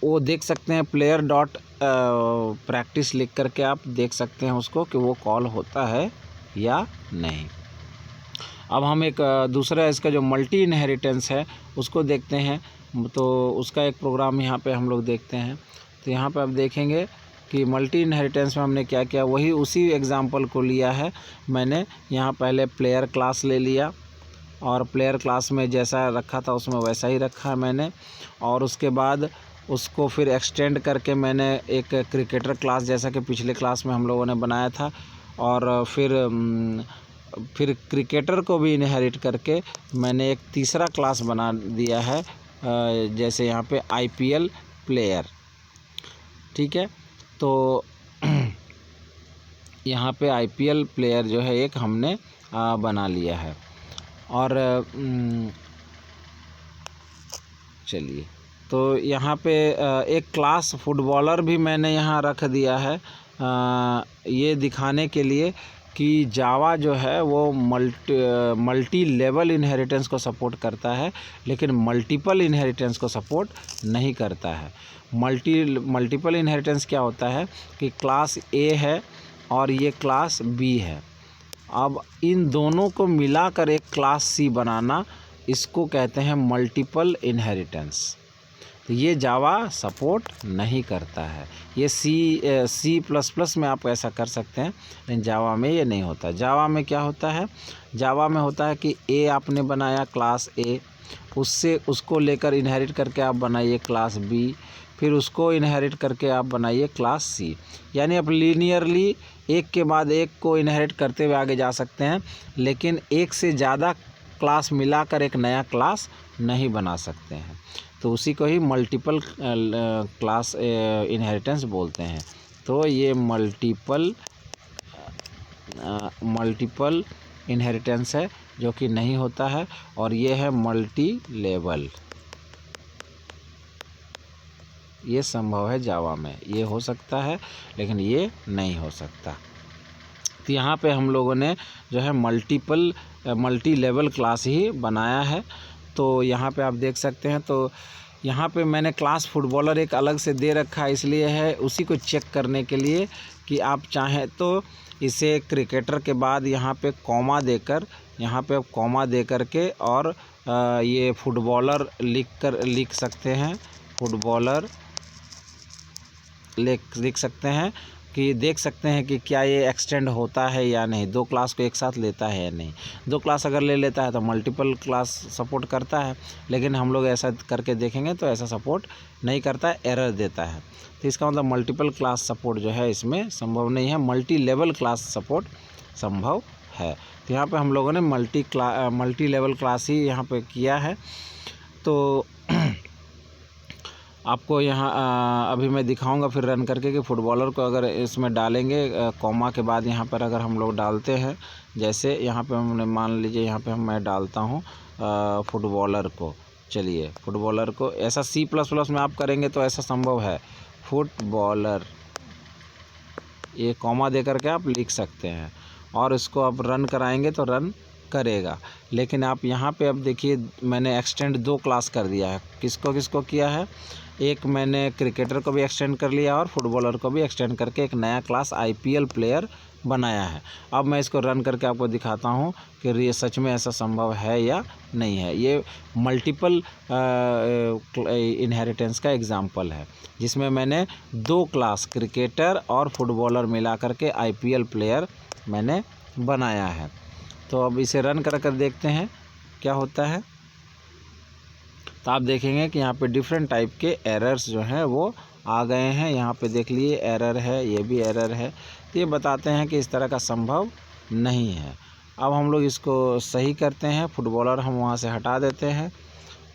वो देख सकते हैं प्लेयर डॉट प्रैक्टिस लिख करके आप देख सकते हैं उसको कि वो कॉल होता है या नहीं। अब हम एक दूसरा इसका जो मल्टी इनहेरिटेंस है उसको देखते हैं। तो उसका एक प्रोग्राम यहाँ पे हम लोग देखते हैं। तो यहाँ पे आप देखेंगे कि मल्टी इनहेरिटेंस में हमने क्या किया, वही उसी एग्जांपल को लिया है मैंने। यहाँ पहले प्लेयर क्लास ले लिया और प्लेयर क्लास में जैसा रखा था उसमें वैसा ही रखा है मैंने, और उसके बाद उसको फिर एक्सटेंड करके मैंने एक क्रिकेटर क्लास जैसा कि पिछले क्लास में हम लोगों ने बनाया था, और फिर क्रिकेटर को भी इनहेरिट करके मैंने एक तीसरा क्लास बना दिया है, जैसे यहाँ पे IPL प्लेयर। ठीक है, तो यहाँ पे IPL प्लेयर जो है एक हमने बना लिया है। और चलिए, तो यहाँ पे एक क्लास फुटबॉलर भी मैंने यहाँ रख दिया है, ये दिखाने के लिए कि जावा जो है वो मल्टी लेवल इनहेरिटेंस को सपोर्ट करता है, लेकिन मल्टीपल इनहेरिटेंस को सपोर्ट नहीं करता है। मल्टीपल इनहेरिटेंस क्या होता है कि क्लास A है और ये क्लास B है, अब इन दोनों को मिलाकर एक क्लास C बनाना, इसको कहते हैं मल्टीपल इनहेरिटेंस। तो ये जावा सपोर्ट नहीं करता है। ये C++ में आप ऐसा कर सकते हैं, लेकिन जावा में ये नहीं होता। जावा में क्या होता है, जावा में होता है कि A आपने बनाया क्लास A, उसको लेकर इनहेरिट करके आप बनाइए क्लास B, फिर उसको इनहेरिट करके आप बनाइए क्लास C। यानी आप लीनियरली एक के बाद एक को इनहेरिट करते हुए आगे जा सकते हैं, लेकिन एक से ज़्यादा क्लास मिलाकर एक नया क्लास नहीं बना सकते हैं। तो उसी को ही मल्टीपल क्लास इनहेरिटेंस बोलते हैं। तो ये मल्टीपल इनहेरिटेंस है जो कि नहीं होता है, और ये है मल्टी लेवल। ये संभव है जावा में, ये हो सकता है लेकिन ये नहीं हो सकता। तो यहाँ पे हम लोगों ने जो है मल्टी लेवल क्लास ही बनाया है। तो यहाँ पे आप देख सकते हैं, तो यहाँ पे मैंने क्लास फुटबॉलर एक अलग से दे रखा है, इसलिए है उसी को चेक करने के लिए कि आप चाहें तो इसे क्रिकेटर के बाद यहाँ पे कॉमा देकर, यहाँ पे कॉमा दे करके और ये फुटबॉलर लिख सकते हैं, फुटबॉलर लिख सकते हैं कि देख सकते हैं कि क्या ये एक्सटेंड होता है या नहीं, दो क्लास को एक साथ लेता है या नहीं। दो क्लास अगर ले लेता है तो मल्टीपल क्लास सपोर्ट करता है, लेकिन हम लोग ऐसा करके देखेंगे तो ऐसा सपोर्ट नहीं करता है, एरर देता है। तो इसका मतलब मल्टीपल क्लास सपोर्ट जो है इसमें संभव नहीं है, मल्टी लेवल क्लास सपोर्ट संभव है। तो यहाँ पर हम लोगों ने मल्टी लेवल क्लास ही यहाँ पर किया है। तो आपको यहाँ अभी मैं दिखाऊंगा फिर रन करके कि फुटबॉलर को अगर इसमें डालेंगे कॉमा के बाद यहाँ पर अगर हम लोग डालते हैं, जैसे यहाँ पे हमने मान लीजिए यहाँ पे मैं डालता हूँ फुटबॉलर को। चलिए, फुटबॉलर को ऐसा C++ में आप करेंगे तो ऐसा संभव है, फुटबॉलर ये कॉमा दे करके आप लिख सकते हैं, और इसको आप रन कराएंगे तो रन करेगा। लेकिन आप यहाँ पे अब देखिए मैंने एक्सटेंड दो क्लास कर दिया है, किसको किसको किया है, एक मैंने क्रिकेटर को भी एक्सटेंड कर लिया और फुटबॉलर को भी एक्सटेंड करके एक नया क्लास आईपीएल प्लेयर बनाया है। अब मैं इसको रन करके आपको दिखाता हूँ कि ये सच में ऐसा संभव है या नहीं है। ये मल्टीपल इनहेरिटेंस का एग्जाम्पल है, जिसमें मैंने 2 क्लास क्रिकेटर और फुटबॉलर मिला करके आईपीएल प्लेयर मैंने बनाया है। तो अब इसे रन कर देखते हैं क्या होता है। तो आप देखेंगे कि यहाँ पे डिफरेंट टाइप के एरर्स जो हैं वो आ गए हैं। यहाँ पे देख लिए एरर है, ये भी एरर है। तो ये बताते हैं कि इस तरह का संभव नहीं है। अब हम लोग इसको सही करते हैं, फुटबॉलर हम वहाँ से हटा देते हैं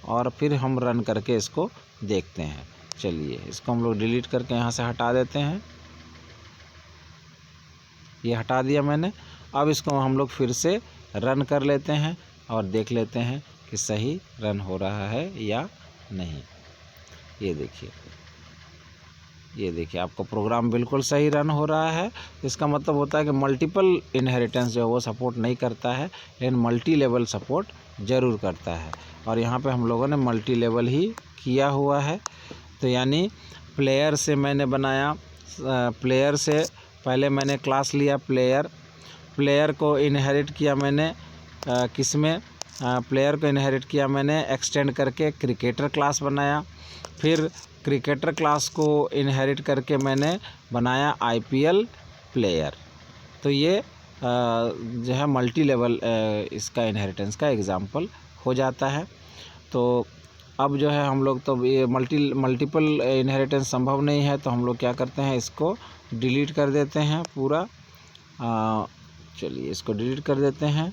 और फिर हम रन करके इसको देखते हैं। चलिए इसको हम लोग डिलीट करके यहाँ से हटा देते हैं। ये हटा दिया मैंने। अब इसको हम लोग फिर से रन कर लेते हैं और देख लेते हैं कि सही रन हो रहा है या नहीं। ये देखिए आपका प्रोग्राम बिल्कुल सही रन हो रहा है। इसका मतलब होता है कि मल्टीपल इनहेरिटेंस जो है वो सपोर्ट नहीं करता है, लेकिन मल्टी लेवल सपोर्ट ज़रूर करता है। और यहाँ पे हम लोगों ने मल्टी लेवल ही किया हुआ है। तो यानी प्लेयर से मैंने बनाया, प्लेयर से पहले मैंने क्लास लिया प्लेयर को इनहेरिट किया मैंने किस में, प्लेयर को इनहेरिट किया मैंने एक्सटेंड करके क्रिकेटर क्लास बनाया। फिर क्रिकेटर क्लास को इनहेरिट करके मैंने बनाया आईपीएल प्लेयर। तो ये जो है मल्टी लेवल इसका इनहेरिटेंस का एग्जाम्पल हो जाता है। तो अब जो है हम लोग, तो ये मल्टीपल इनहेरिटेंस संभव नहीं है, तो हम लोग क्या करते हैं, इसको डिलीट कर देते हैं पूरा। चलिए इसको डिलीट कर देते हैं।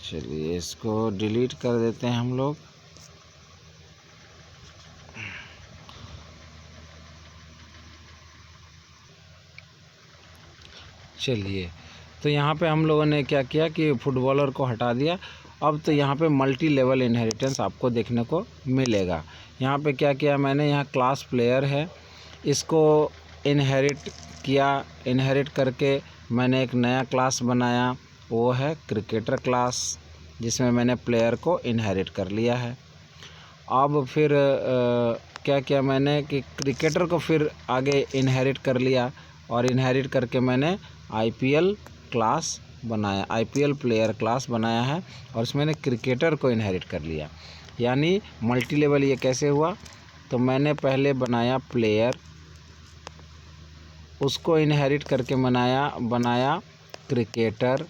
चलिए इसको डिलीट कर देते हैं हम लोग। चलिए तो यहाँ पे हम लोगों ने क्या किया कि फुटबॉलर को हटा दिया। अब तो यहाँ पे मल्टी लेवल इनहेरिटेंस आपको देखने को मिलेगा। यहाँ पे क्या किया मैंने, यहाँ क्लास प्लेयर है, इसको इनहेरिट किया, इनहेरिट करके मैंने एक नया क्लास बनाया, वो है क्रिकेटर क्लास, जिसमें मैंने प्लेयर को इनहेरिट कर लिया है। अब फिर क्या किया मैंने कि क्रिकेटर को फिर आगे इनहेरिट कर लिया और इनहेरिट करके मैंने आईपीएल क्लास बनाया, आईपीएल प्लेयर क्लास बनाया है और इसमें मैंने क्रिकेटर को इनहेरिट कर लिया। यानी मल्टी लेवल ये कैसे हुआ, तो मैंने पहले बनाया प्लेयर, उसको इनहेरिट करके बनाया क्रिकेटर,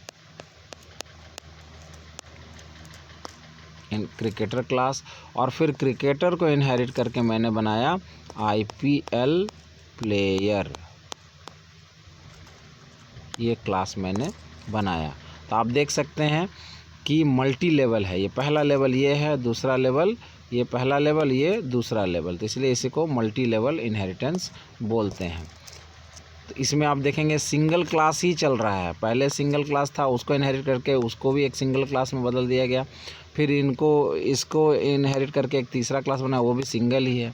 क्रिकेटर क्लास, और फिर क्रिकेटर को इनहेरिट करके मैंने बनाया आईपीएल प्लेयर, ये क्लास मैंने बनाया। तो आप देख सकते हैं कि मल्टी लेवल है। ये पहला लेवल ये है, दूसरा लेवल ये, पहला लेवल ये, दूसरा लेवल, तो इसलिए इसी को मल्टी लेवल इनहेरिटेंस बोलते हैं। तो इसमें आप देखेंगे सिंगल क्लास ही चल रहा है। पहले सिंगल क्लास था, उसको इनहेरिट करके उसको भी एक सिंगल क्लास में बदल दिया गया, फिर इसको इनहेरिट करके एक तीसरा क्लास बनाया, वो भी सिंगल ही है।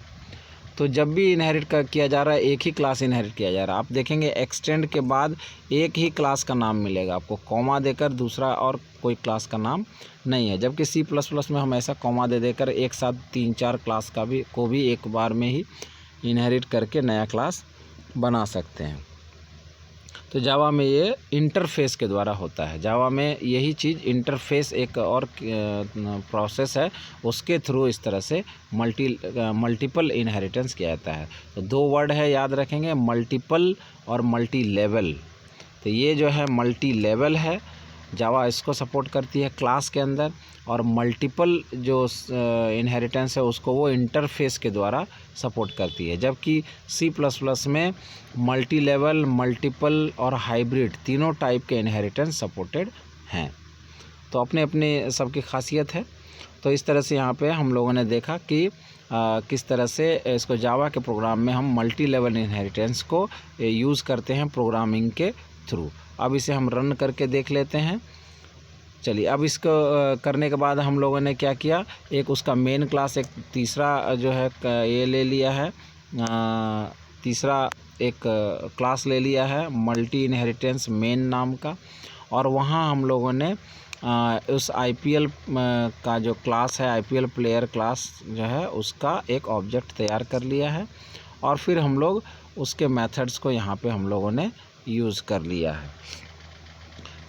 तो जब भी इनहेरिट किया जा रहा है, एक ही क्लास इनहेरिट किया जा रहा है। आप देखेंगे एक्सटेंड के बाद एक ही क्लास का नाम मिलेगा आपको, कॉमा देकर दूसरा और कोई क्लास का नाम नहीं है। जबकि C++ में हम ऐसा कॉमा दे देकर एक साथ 3-4 क्लास को भी एक बार में ही इनहेरिट करके नया क्लास बना सकते हैं। तो जावा में ये इंटरफेस के द्वारा होता है। जावा में यही चीज़ इंटरफेस एक और प्रोसेस है, उसके थ्रू इस तरह से मल्टीपल इनहेरिटेंस किया जाता है। तो 2 वर्ड है, याद रखेंगे, मल्टीपल और मल्टी लेवल। तो ये जो है मल्टी लेवल है, जावा इसको सपोर्ट करती है क्लास के अंदर, और मल्टीपल जो इनहेरिटेंस है उसको वो इंटरफेस के द्वारा सपोर्ट करती है। जबकि C++ में मल्टी लेवल, मल्टीपल और हाइब्रिड तीनों टाइप के इनहेरिटेंस सपोर्टेड हैं। तो अपने अपने सबकी खासियत है। तो इस तरह से यहाँ पे हम लोगों ने देखा कि किस तरह से इसको जावा के प्रोग्राम में हम मल्टी लेवल इनहेरिटेंस को यूज़ करते हैं प्रोग्रामिंग के थ्रू। अब इसे हम रन करके देख लेते हैं। चलिए अब इसको करने के बाद हम लोगों ने क्या किया, एक उसका मेन क्लास, एक तीसरा जो है ये ले लिया है, तीसरा एक क्लास ले लिया है मल्टी इनहेरिटेंस मेन नाम का, और वहाँ हम लोगों ने उस IPL का जो क्लास है, IPL प्लेयर क्लास जो है, उसका एक ऑब्जेक्ट तैयार कर लिया है, और फिर हम लोग उसके मेथड्स को यहाँ पे हम लोगों ने यूज़ कर लिया है।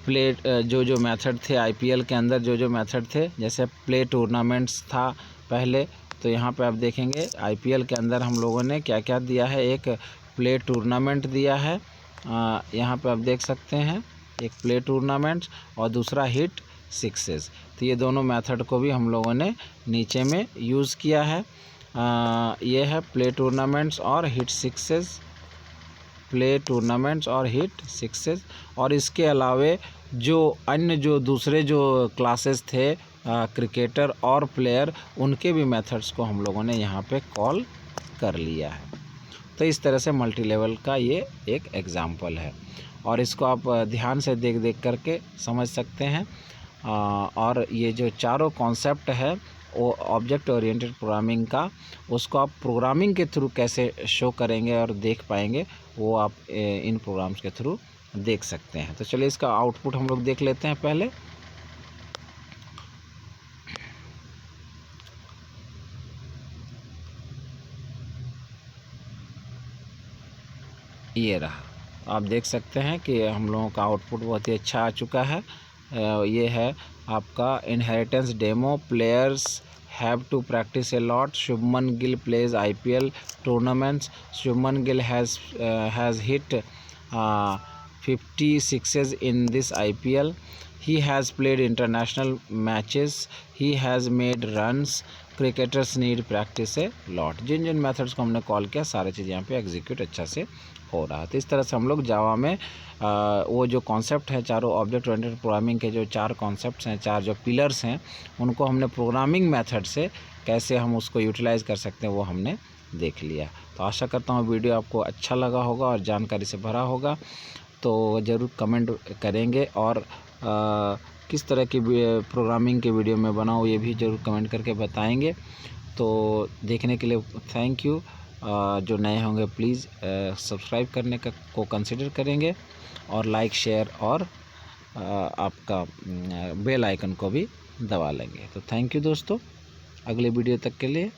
जो मेथड थे IPL के अंदर, जो मेथड थे, जैसे प्ले टूर्नामेंट्स था पहले, तो यहाँ पे आप देखेंगे IPL के अंदर हम लोगों ने क्या क्या दिया है। एक प्ले टूर्नामेंट दिया है, यहाँ पे आप देख सकते हैं, एक प्ले टूर्नामेंट और दूसरा हिट सिक्सेस। तो ये दोनों मेथड को भी हम लोगों ने नीचे में यूज़ किया है। ये है प्ले टूर्नामेंट्स और हिट सिक्सेस, प्ले टूर्नामेंट्स और हिट सिक्सेस। और इसके अलावे जो अन्य जो दूसरे जो क्लासेस थे क्रिकेटर और प्लेयर, उनके भी मेथड्स को हम लोगों ने यहाँ पे कॉल कर लिया है। तो इस तरह से मल्टी लेवल का ये एक एग्जाम्पल है, और इसको आप ध्यान से देख करके समझ सकते हैं। और ये जो चारों कॉन्सेप्ट है वो ऑब्जेक्ट ओरिएंटेड प्रोग्रामिंग का, उसको आप प्रोग्रामिंग के थ्रू कैसे शो करेंगे और देख पाएंगे, वो आप इन प्रोग्राम्स के थ्रू देख सकते हैं। तो चलिए इसका आउटपुट हम लोग देख लेते हैं पहले। ये रहा, आप देख सकते हैं कि हम लोगों का आउटपुट बहुत ही अच्छा आ चुका है। ये है आपका inheritance demo, players have to practise a lot, Shubman Gill plays IPL tournaments, Shubman Gill has hit 50 sixes in this IPL, he has played international matches, he has made runs, cricketers need practice a lot. जिन methods को हमने call किया, सारे चीज़ यहाँ पे execute अच्छा से हो रहा है। तो इस तरह से हम लोग जावा में वो जो कॉन्सेप्ट है, चारों ऑब्जेक्ट ओरिएंटेड प्रोग्रामिंग के जो 4 कॉन्सेप्ट्स हैं, 4 जो पिलर्स हैं, उनको हमने प्रोग्रामिंग मेथड से कैसे हम उसको यूटिलाइज़ कर सकते हैं वो हमने देख लिया। तो आशा करता हूँ वीडियो आपको अच्छा लगा होगा और जानकारी से भरा होगा। तो ज़रूर कमेंट करेंगे, और किस तरह की प्रोग्रामिंग के वीडियो में बनाऊँ ये भी ज़रूर कमेंट करके बताएंगे। तो देखने के लिए थैंक यू। जो नए होंगे प्लीज़ सब्सक्राइब करने को कंसिडर करेंगे, और लाइक शेयर और आपका बेल आइकन को भी दबा लेंगे। तो थैंक यू दोस्तों, अगले वीडियो तक के लिए